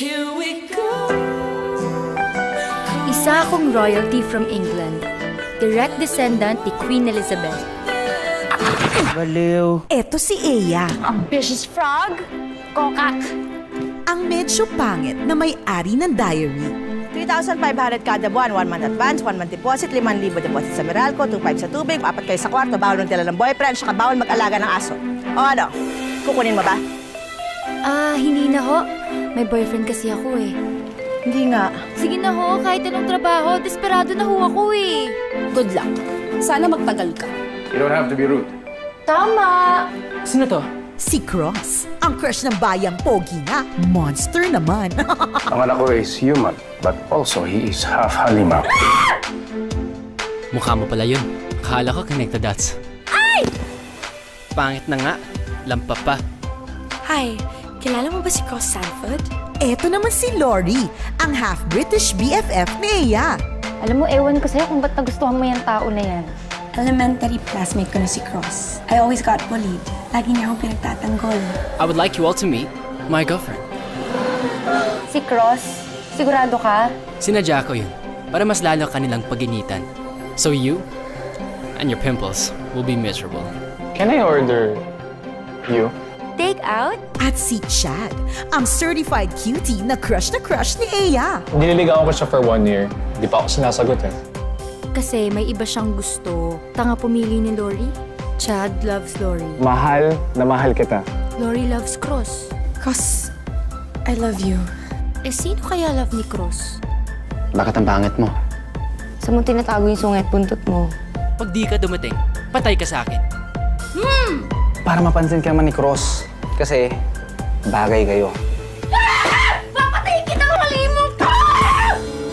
Here we go. Isa akong royalty from England. Direct descendant ni Queen Elizabeth. Baliw. Eto si Eya, Ambitious frog? Kokak. ang medyo pangit na may-ari ng diary. 3,500 kada buwan, 1 month advance, 1 month deposit, 5,000 deposit sa Meralco, 2,500 sa tubig, 4 kayo sa kwarto, bawal ng tila ng boyfriend, saka bawal mag-alaga ng aso. O ano, kukunin mo ba? Hindi na ho. May boyfriend kasi ako eh. Hindi nga. Sige na ho, kahit anong trabaho, desperado na ho ako eh. Good luck. Sana magtagal ka. You don't have to be rude. Tama! Sino to? Si Cross, ang crush ng bayang pogi nga. Monster naman. Ang anak ko is human, but also he is half halimaw. Mukha mo pala yun. Akala ko connected dots. Ay! Pangit na nga. Lampa pa. Hi, kilala mo ba si Cross Sanford? Eto naman si Lori, ang half-British BFF ni Eya. Alam mo, ewan ko sa'yo kung ba't nagustuhan mo yung tao na yan. Elementary classmate ko na si Cross. I always got bullied. Lagi niya akong pinagtatanggol. I would like you all to meet my girlfriend. Si Cross, sigurado ka? Sinadya ko yun para mas lalo kanilang paginitan. So you and your pimples will be miserable. Can I order you? Take out? At si Chad, ang certified cutie na crush ni Eya. Nililigawan ko siya for 1 year. Di pa ako sinasagot eh. Kasi may iba siyang gusto. Tanga pumili ni Lori. Chad loves Lori. Mahal na mahal kita. Lori loves Cross. Cross, I love you. Eh, sino kaya love ni Cross? Bakit ang pangit mo? Sa mo tinatago yung sungit buntot mo. Pag di ka dumating, patay ka sa akin. Para mapansin ka man ni Cross. Kasi bagay kayo.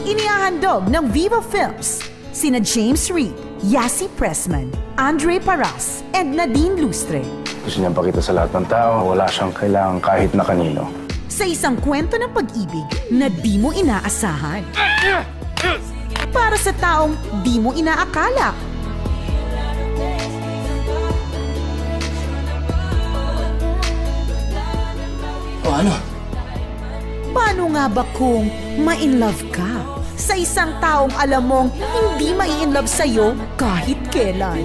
Inihahandog ng Viva Films, sina James Reid, Yasi Pressman, Andre Paras, and Nadine Lustre. Gusto niyang pakita sa lahat ng tao, wala siyang kailangan kahit na kanino. Sa isang kwento ng pag-ibig na di mo inaasahan. Para sa taong di mo inaakala. O ano? Paano nga ba kung ma-inlove ka sa isang taong alam mong hindi mai-inlove sa'yo kahit kailan?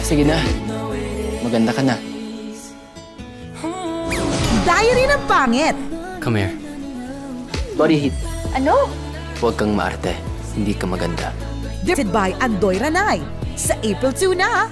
Sige na. Maganda ka na. Diary ng Pangit. Come here. Body heat. Ano? Huwag kang maarte. Hindi ka maganda. Directed by Andoy Ranay. Sa April 2 na.